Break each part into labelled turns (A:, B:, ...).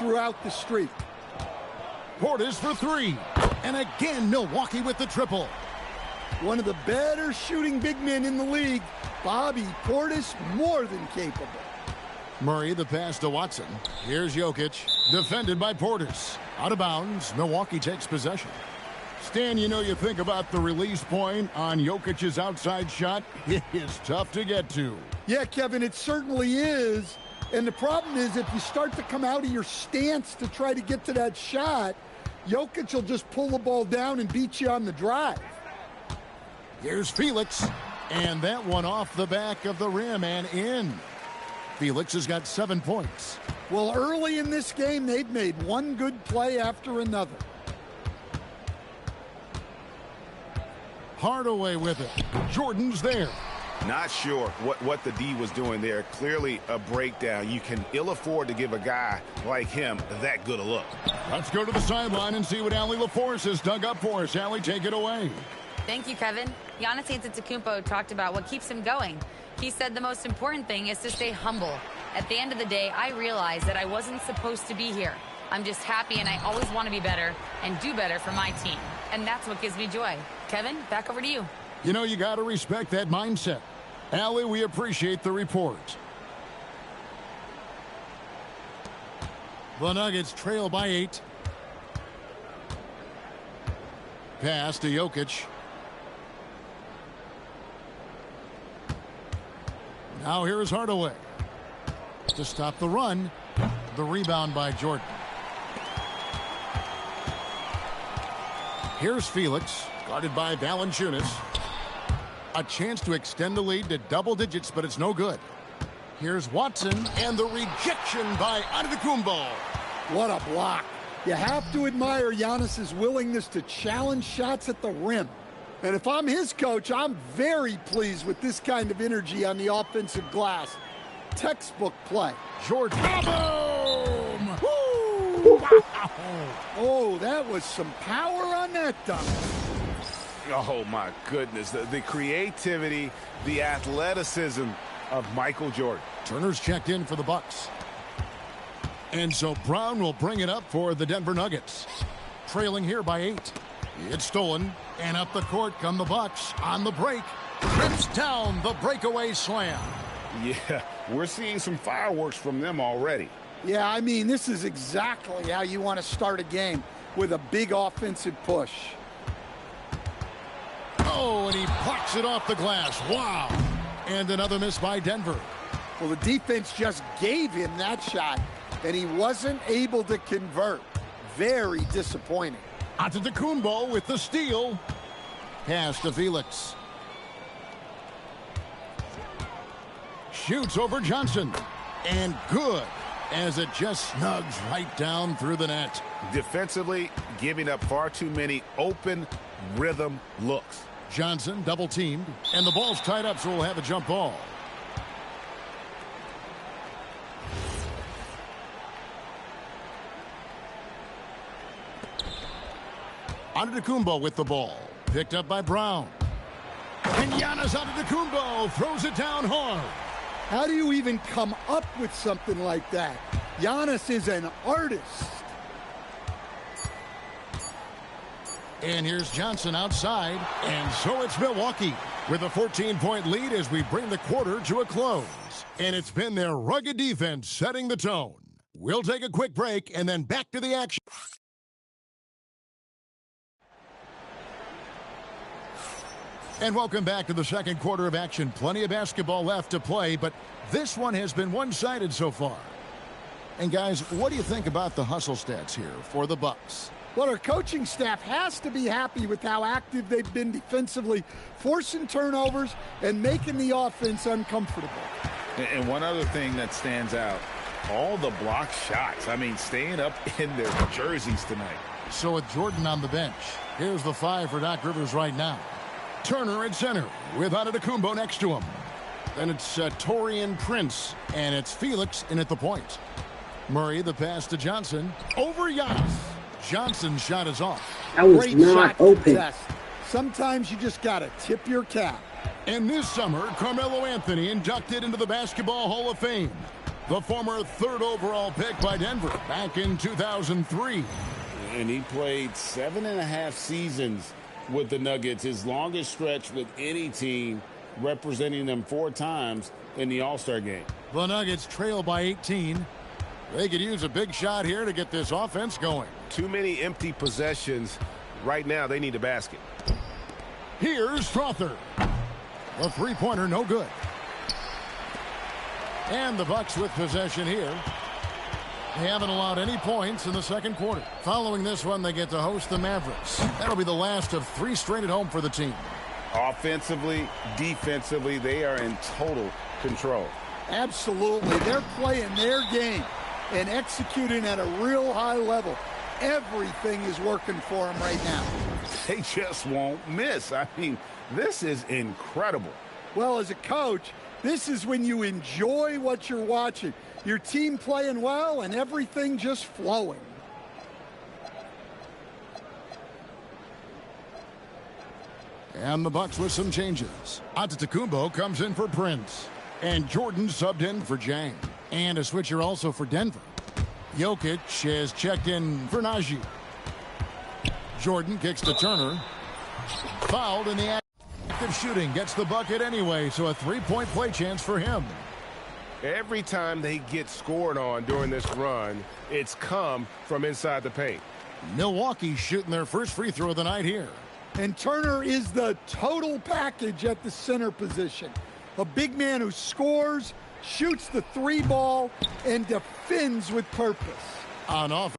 A: throughout the streak.
B: Portis for three. And again, Milwaukee with the triple.
A: One of the better shooting big men in the league, Bobby Portis, more than capable.
B: Murray, the pass to Watson. Here's Jokic, defended by Portis. Out of bounds, Milwaukee takes possession. Stan, you think about the release point on Jokic's outside shot. It is tough to get to.
A: Yeah, Kevin, it certainly is. And the problem is if you start to come out of your stance to try to get to that shot, Jokic will just pull the ball down and beat you on the drive.
B: Here's Felix, and that one off the back of the rim and in. Felix has got 7 points.
A: Well, early in this game, they've made one good play after another.
B: Hardaway with it. Jordan's there.
C: Not sure what the D was doing there. Clearly a breakdown. You can ill afford to give a guy like him that good a look.
B: Let's go to the sideline and see what Allie LaForce has dug up for us. Allie, take it away.
D: Thank you, Kevin. Giannis Antetokounmpo talked about what keeps him going. He said the most important thing is to stay humble. At the end of the day, I realized that I wasn't supposed to be here. I'm just happy, and I always want to be better and do better for my team. And that's what gives me joy. Kevin, back over to you.
B: You got to respect that mindset. Allie, we appreciate the report. The Nuggets trail by 8. Pass to Jokic. Now here's Hardaway. To stop the run. The rebound by Jordan. Here's Felix, guarded by Valanciunas. A chance to extend the lead to double digits, but it's no good. Here's Watson, and the rejection by Antetokounmpo.
A: What a block. You have to admire Giannis's willingness to challenge shots at the rim. And if I'm his coach, I'm very pleased with this kind of energy on the offensive glass. Textbook play.
B: Jordan. Boom!
A: Woo! Wow. Oh, that was some power on that dunk.
C: Oh, my goodness. The creativity, the athleticism of Michael Jordan.
B: Turner's checked in for the Bucks. And so Brown will bring it up for the Denver Nuggets. Trailing here by 8. It's stolen. And up the court come the Bucks on the break. Trips down the breakaway slam.
C: Yeah, we're seeing some fireworks from them already.
A: Yeah, I mean, this is exactly how you want to start a game, with a big offensive push.
B: Oh, and he blocks it off the glass. Wow. And another miss by Denver.
A: Well, the defense just gave him that shot, and he wasn't able to convert. Very disappointing.
B: Antetokounmpo with the steal. Pass to Felix. Shoots over Johnson. And good, as it just snugs right down through the net.
C: Defensively, giving up far too many open rhythm looks.
B: Johnson double teamed, and the ball's tied up, so we'll have a jump ball. Antetokounmpo with the ball, picked up by Brown. And Giannis Antetokounmpo throws it down hard.
A: How do you even come up with something like that? Giannis is an artist.
B: And here's Johnson outside. And so it's Milwaukee with a 14-point lead as we bring the quarter to a close. And it's been their rugged defense setting the tone. We'll take a quick break and then back to the action. And welcome back to the second quarter of action. Plenty of basketball left to play, but this one has been one-sided so far. And guys, what do you think about the hustle stats here for the Bucks?
A: Well, our coaching staff has to be happy with how active they've been defensively, forcing turnovers and making the offense uncomfortable.
C: And one other thing that stands out, all the block shots. I mean, staying up in their jerseys tonight.
B: So with Jordan on the bench, here's the 5 for Doc Rivers right now. Turner at center with Antetokounmpo next to him. Then it's Taurean Prince, and it's Felix in at the point. Murray, the pass to Johnson. Over Giannis. Johnson's shot is off.
E: That was
A: Great
E: not open.
A: Sometimes you just got to tip your cap.
B: And this summer, Carmelo Anthony inducted into the Basketball Hall of Fame. the former 3rd overall pick by Denver back in 2003.
C: And he played 7.5 seasons with the Nuggets, his longest stretch with any team, representing them 4 times in the All-Star game.
B: The Nuggets trail by 18. They could use a big shot here to get this offense going.
C: Too many empty possessions. Right now, they need a basket.
B: Here's Strother. The three-pointer, no good. And the Bucks with possession here. They haven't allowed any points in the second quarter. Following this one, they get to host the Mavericks. That'll be the last of 3 straight at home for the team.
C: Offensively, defensively, they are in total control.
A: Absolutely. They're playing their game and executing at a real high level. Everything is working for them right now.
C: They just won't miss. I mean, this is incredible.
A: Well, as a coach, this is when you enjoy what you're watching. Your team playing well and everything just flowing.
B: And the Bucks with some changes. Antetokounmpo comes in for Prince. And Jordan subbed in for Jang. And a switcher also for Denver. Jokic has checked in for Najee. Jordan kicks to Turner. Fouled in the active shooting. Gets the bucket anyway, so a 3-point play chance for him.
C: Every time they get scored on during this run, it's come from inside the paint.
B: Milwaukee shooting their first free throw of the night here.
A: And Turner is the total package at the center position. A big man who scores, shoots the 3 ball, and defends with purpose.
B: On offense.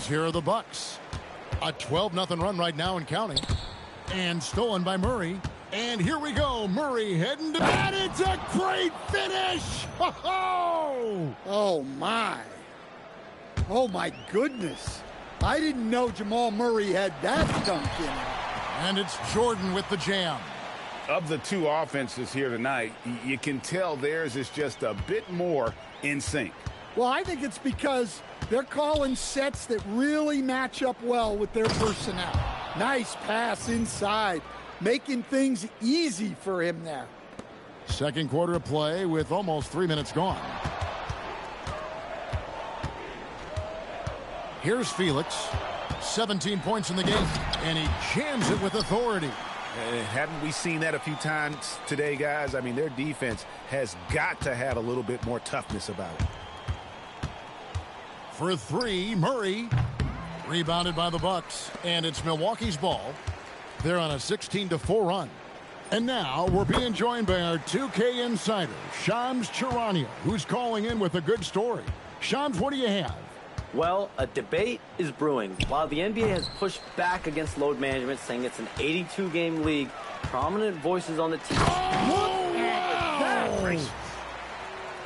B: Here are the Bucks. A 12-0 run right now and counting. And stolen by Murray. And here we go. Murray heading to... And it's a great finish!
A: Oh, my. Oh, my goodness. I didn't know Jamal Murray had that dunk in him.
B: And it's Jordan with the jam.
C: Of the 2 offenses here tonight, you can tell theirs is just a bit more in sync.
A: Well, I think it's because they're calling sets that really match up well with their personnel. Nice pass inside, making things easy for him there.
B: Second quarter of play with almost 3 minutes gone. Here's Felix. 17 points in the game, and he jams it with authority.
C: Haven't we seen that a few times today, guys? I mean, their defense has got to have a little bit more toughness about it.
B: For 3, Murray. Rebounded by the Bucks, and it's Milwaukee's ball. They're on a 16-4 run. And now we're being joined by our 2K insider, Shams Charania, who's calling in with a good story. Shams, what do you have?
E: Well, a debate is brewing. While the NBA has pushed back against load management, saying it's an 82-game league, prominent voices on the team.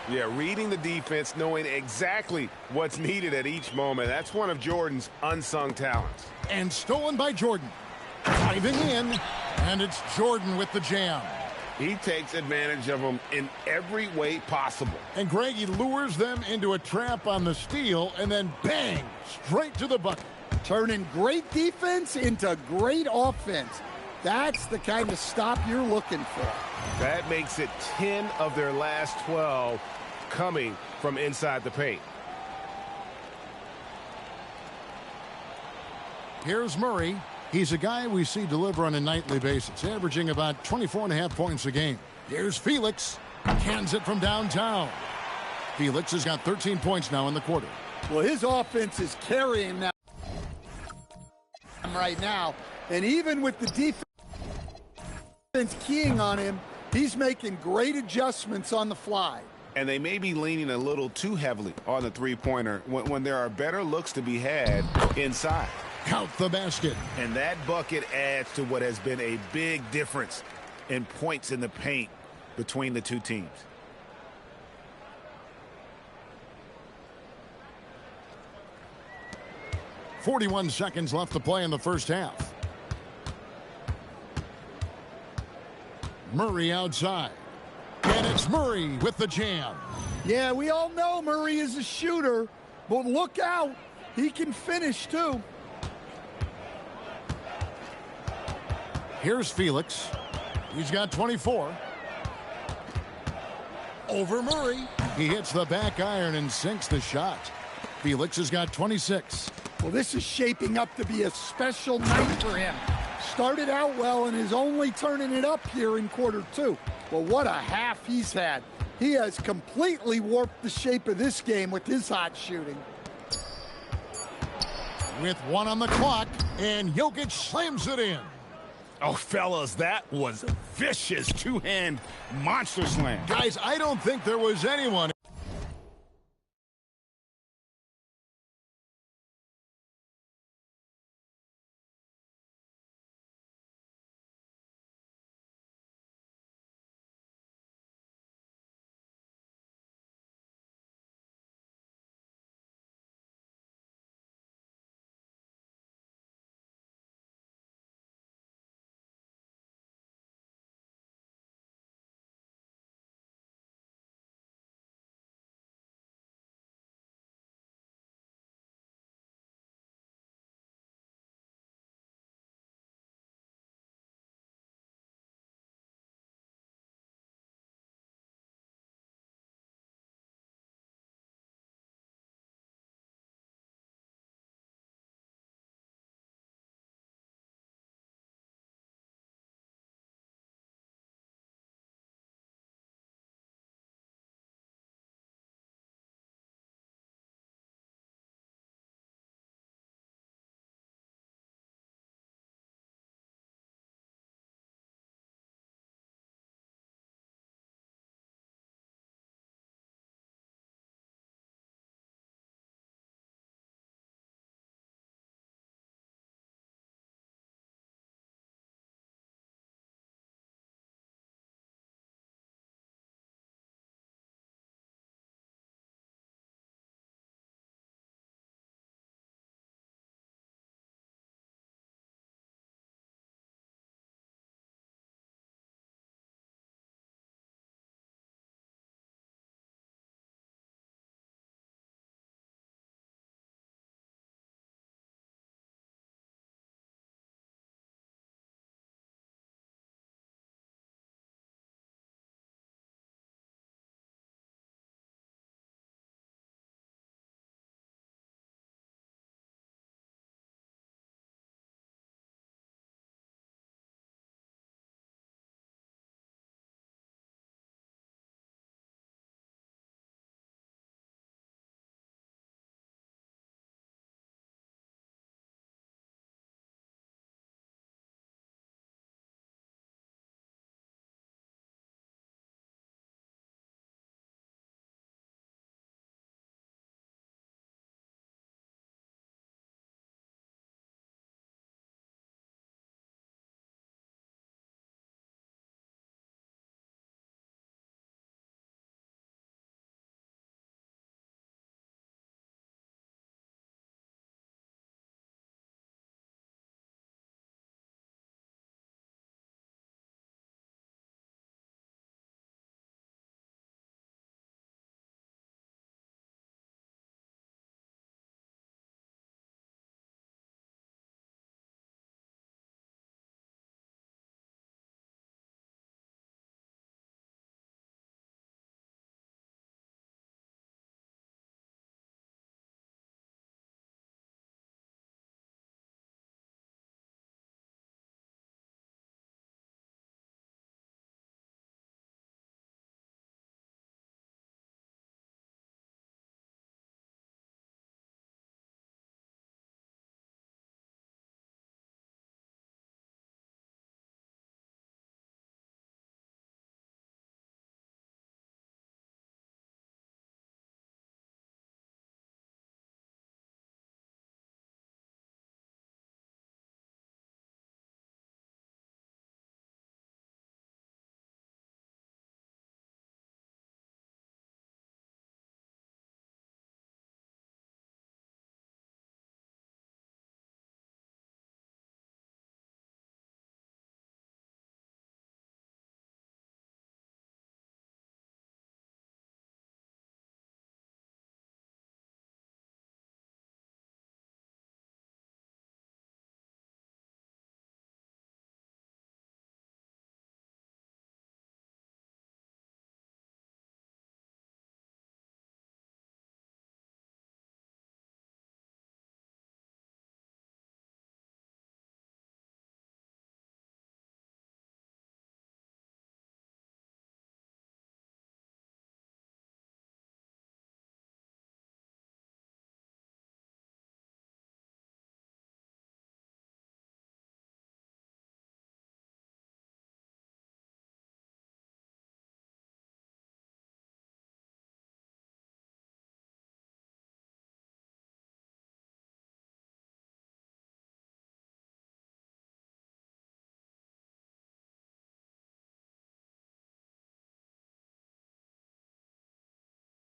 C: Yeah, reading the defense, knowing exactly what's needed at each moment. That's one of Jordan's unsung talents.
B: And stolen by Jordan. Diving in, and it's Jordan with the jam.
C: He takes advantage of them in every way possible.
B: And Greg, he lures them into a trap on the steal, and then bang, straight to the bucket.
A: Turning great defense into great offense. That's the kind of stop you're looking for.
C: That makes it 10 of their last 12 coming from inside the paint.
B: Here's Murray. He's a guy we see deliver on a nightly basis, averaging about 24.5 points a game. Here's Felix. Cans it from downtown. Felix has got 13 points now in the quarter.
A: Well, his offense is carrying that right now. And even with the defense keying on him, he's making great adjustments on the fly.
C: And they may be leaning a little too heavily on the three-pointer when there are better looks to be had inside.
B: Count the basket.
C: And that bucket adds to what has been a big difference in points in the paint between the two teams.
B: .41 seconds left to play in the first half. Murray outside. And it's Murray with the jam.
A: Yeah, we all know Murray is a shooter, But look out. He can finish, too.
B: Here's Felix. He's got 24. Over Murray. He hits the back iron and sinks the shot. Felix has got 26.
A: Well, this is shaping up to be a special night for him. Started out well and is only turning it up here in quarter two. Well, what a half he's had. He has completely warped the shape of this game with his hot shooting.
B: With 1 on the clock, and Jokic slams it in.
F: Oh, fellas, that was a vicious two-hand monster slam.
B: Guys, I don't think there was anyone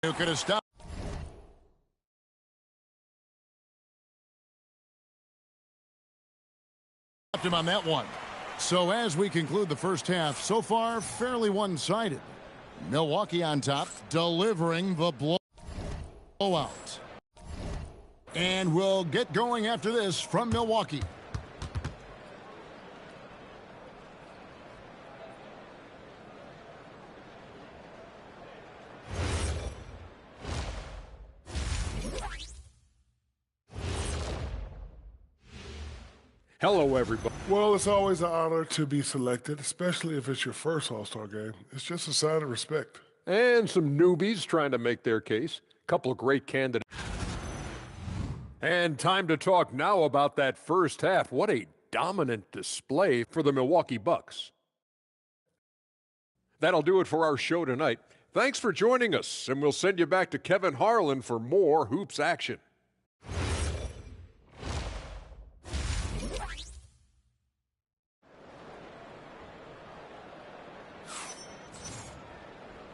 B: Who could have stopped him on that one. So as we conclude the first half, so far fairly one-sided. Milwaukee on top, delivering the blowout. And we'll get going after this from Milwaukee.
G: Hello, everybody.
H: Well, it's always an honor to be selected, especially if it's your first All-Star game. It's just a sign of respect.
G: And some newbies trying to make their case. Couple of great candidates. And time to talk now about that first half. What a dominant display for the Milwaukee Bucks. That'll do it for our show tonight. Thanks for joining us, and we'll send you back to Kevin Harlan for more hoops action.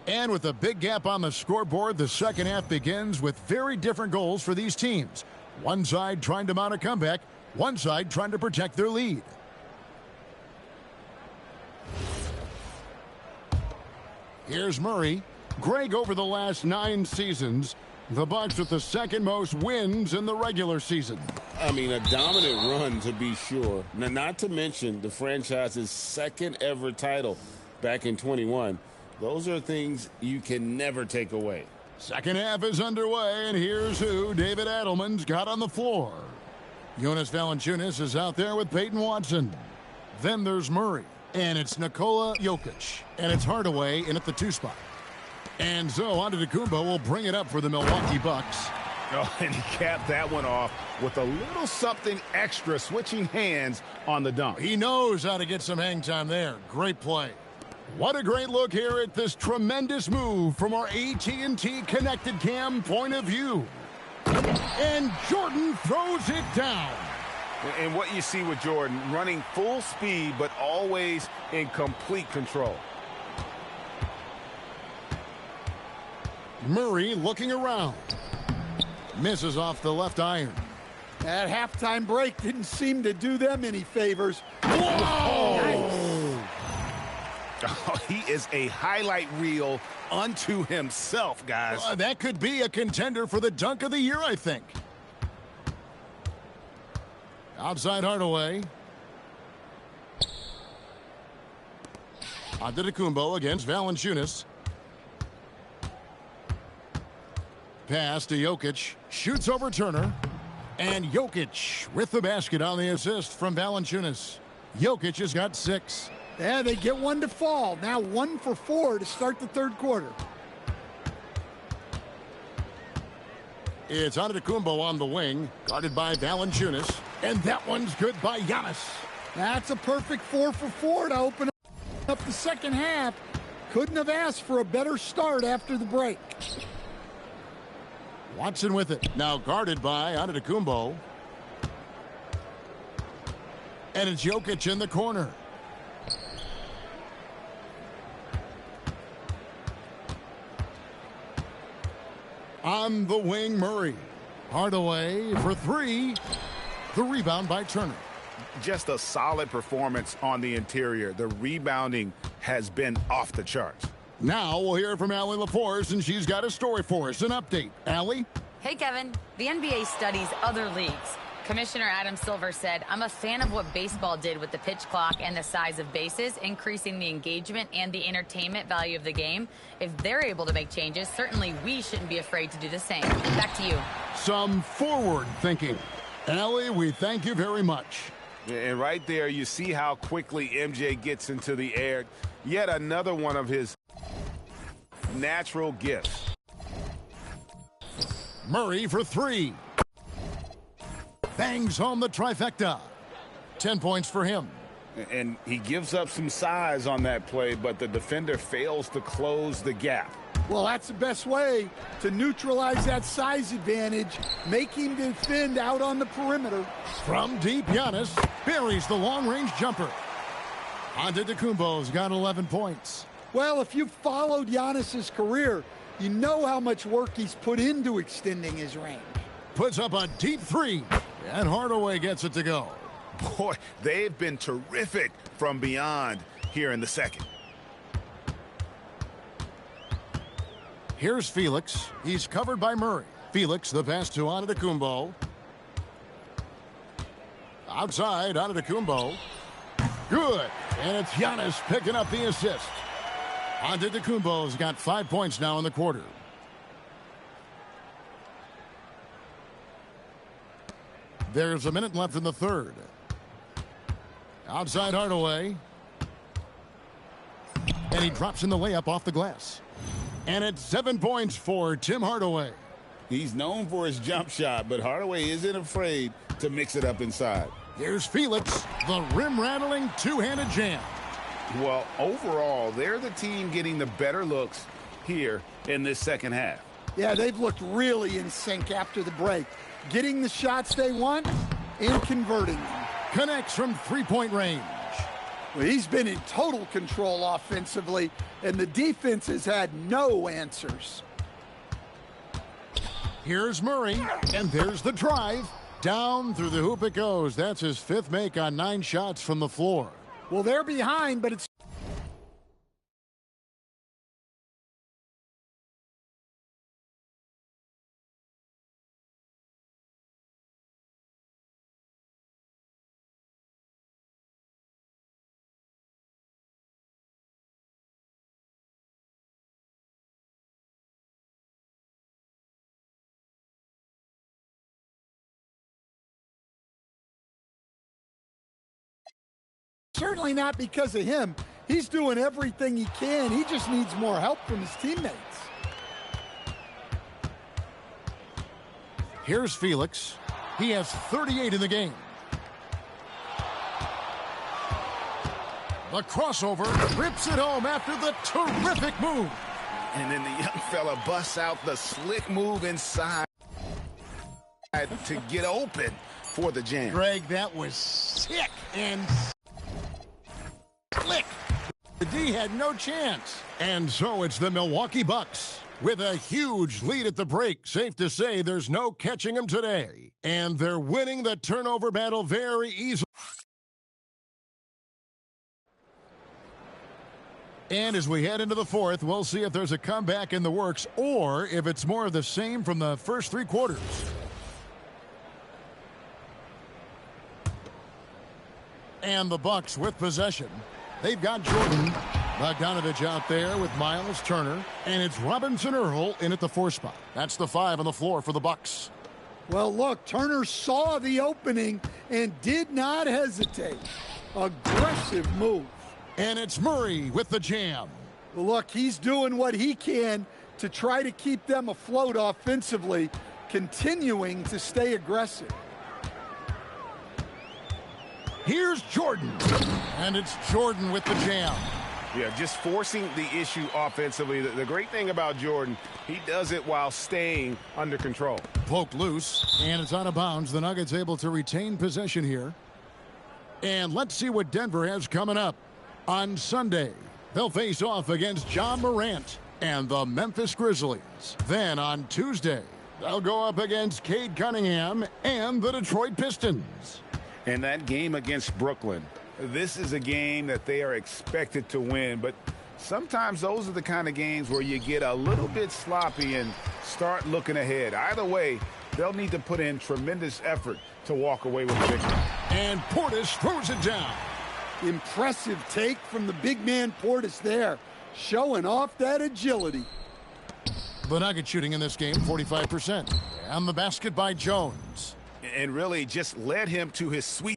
B: And with a big gap on the scoreboard, the second half begins with very different goals for these teams. One side trying to mount a comeback, one side trying to protect their lead. Here's Murray. Greg, over the last 9 seasons, the Bucks with the second most wins in the regular season.
C: I mean, a dominant run to be sure. Now, not to mention the franchise's second ever title back in 21. Those are things you can never take away.
B: Second half is underway, and here's who David Adelman's got on the floor. Jonas Valanciunas is out there with Peyton Watson. Then there's Murray, and it's Nikola Jokic, and it's Hardaway in at the 2 spot. And so Antetokounmpo will bring it up for the Milwaukee Bucks.
F: Oh, and he capped that one off with a little something extra, switching hands on the dunk.
B: He knows how to get some hang time there. Great play. What a great look here at this tremendous move from our AT&T Connected Cam point of view. And Jordan throws it down.
F: And what you see with Jordan, running full speed, but always in complete control.
B: Murray looking around. Misses off the left iron.
A: That halftime break didn't seem to do them any favors.
B: Whoa!
A: Nice.
F: Oh, he is a highlight reel unto himself, guys.
B: That could be a contender for the dunk of the year, I think. Outside Hardaway. Antetokounmpo against Valanciunas. Pass to Jokic. Shoots over Turner. And Jokic with the basket on the assist from Valanciunas. Jokic has got 6.
A: Yeah, they get one to fall. Now 1 for 4 to start the third quarter.
B: It's Antetokounmpo on the wing, guarded by Valanciunas. And that one's good by Giannis.
A: That's a perfect 4 for 4 to open up the second half. Couldn't have asked for a better start after the break.
B: Watson with it. Now guarded by Antetokounmpo. And it's Jokic in the corner. On the wing, Murray. Hardaway for 3. The rebound by Turner.
F: Just a solid performance on the interior. The rebounding has been off the charts.
B: Now we'll hear from Allie LaForce, and she's got a story for us. An update. Allie?
D: Hey, Kevin. The NBA studies other leagues. Commissioner Adam Silver said, I'm a fan of what baseball did with the pitch clock and the size of bases, increasing the engagement and the entertainment value of the game. If they're able to make changes, certainly we shouldn't be afraid to do the same. Back to you.
B: Some forward thinking. Allie, we thank you very much.
F: And right there, you see how quickly MJ gets into the air. Yet another one of his natural gifts.
B: Murray for 3. Bangs home the trifecta. 10 points for him.
C: And he gives up some size on that play, but the defender fails to close the gap.
A: Well, that's the best way to neutralize that size advantage. Make him defend out on the perimeter.
B: From deep, Giannis buries the long-range jumper. Antetokounmpo's got 11 points.
A: Well, if you've followed Giannis's career, You know how much work he's put into extending his range.
B: Puts up a deep three, and Hardaway gets it to go.
F: Boy, they've been terrific from beyond here in the second.
B: Here's Felix. He's covered by Murray. Felix, the pass to Antetokounmpo. Outside, Antetokounmpo. Good. And it's Giannis picking up the assist. Antetokounmpo's got 5 points now in the quarter. There's a minute left in the third. Outside Hardaway. And he drops in the layup off the glass. And it's 7 points for Tim Hardaway.
C: He's known for his jump shot, but Hardaway isn't afraid to mix it up inside.
B: Here's Felix, the rim-rattling two-handed jam.
F: Well, overall, they're the team getting the better looks here in this second half.
A: Yeah, they've looked really in sync after the break. Getting the shots they want and converting them.
B: Connects from three-point range.
A: Well, he's been in total control offensively, and the defense has had no answers.
B: Here's Murray, and there's the drive. Down through the hoop it goes. That's his fifth make on 9 shots from the floor.
A: Well, they're behind, but it's... Certainly not because of him. He's doing everything he can. He just needs more help from his teammates.
B: Here's Felix. He has 38 in the game. The crossover rips it home after the terrific move.
F: And then the young fella busts out the slick move inside to get open for the jam.
B: Greg, that was sick and slick. The D had no chance. And so it's the Milwaukee Bucks with a huge lead at the break. Safe to say there's no catching them today. And they're winning the turnover battle very easily. And as we head into the fourth, we'll see if there's a comeback in the works or if it's more of the same from the first 3 quarters. And the Bucks with possession. They've got Jordan Bogdanovich out there with Miles Turner, and it's Robinson Earl in at the 4 spot. That's the 5 on the floor for the Bucks.
A: Well, look, Turner saw the opening and did not hesitate. Aggressive move.
B: And it's Murray with the jam.
A: Well, look, he's doing what he can to try to keep them afloat offensively, continuing to stay aggressive.
B: Here's Jordan. And it's Jordan with the jam.
F: Yeah, just forcing the issue offensively. The great thing about Jordan, he does it while staying under control.
B: Poked loose, and it's out of bounds. The Nuggets able to retain possession here. And let's see what Denver has coming up. On Sunday, they'll face off against John Morant and the Memphis Grizzlies. Then on Tuesday, they'll go up against Cade Cunningham and the Detroit Pistons.
F: And that game against Brooklyn, this is a game that they are expected to win, but sometimes those are the kind of games where you get a little bit sloppy and start looking ahead. Either way, they'll need to put in tremendous effort to walk away with the victory.
B: And Portis throws it down.
A: Impressive take from the big man Portis there, showing off that agility.
B: The Nuggets shooting in this game 45%. And the basket by Jones.
F: And really just led him to his sweet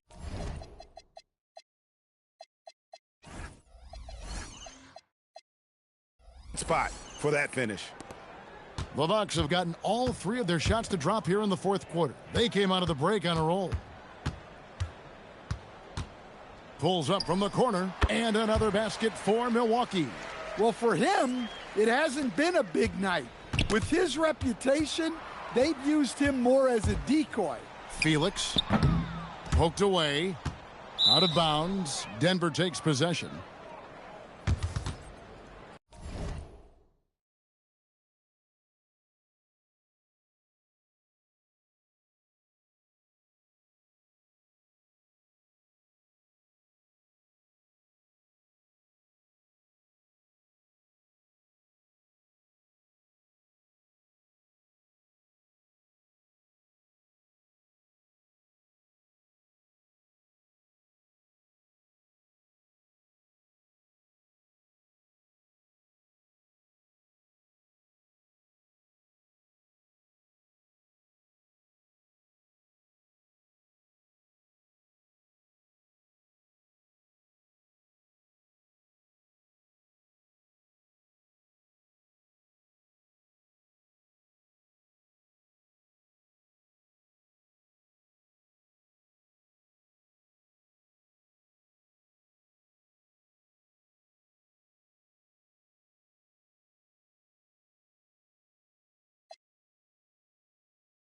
F: spot for that finish.
B: The Bucks have gotten all 3 of their shots to drop here in the 4th quarter. They came out of the break on a roll. Pulls up from the corner, and another basket for Milwaukee.
A: Well, for him, it hasn't been a big night. With his reputation, they've used him more as a decoy.
B: Felix poked away, out of bounds. Denver takes possession.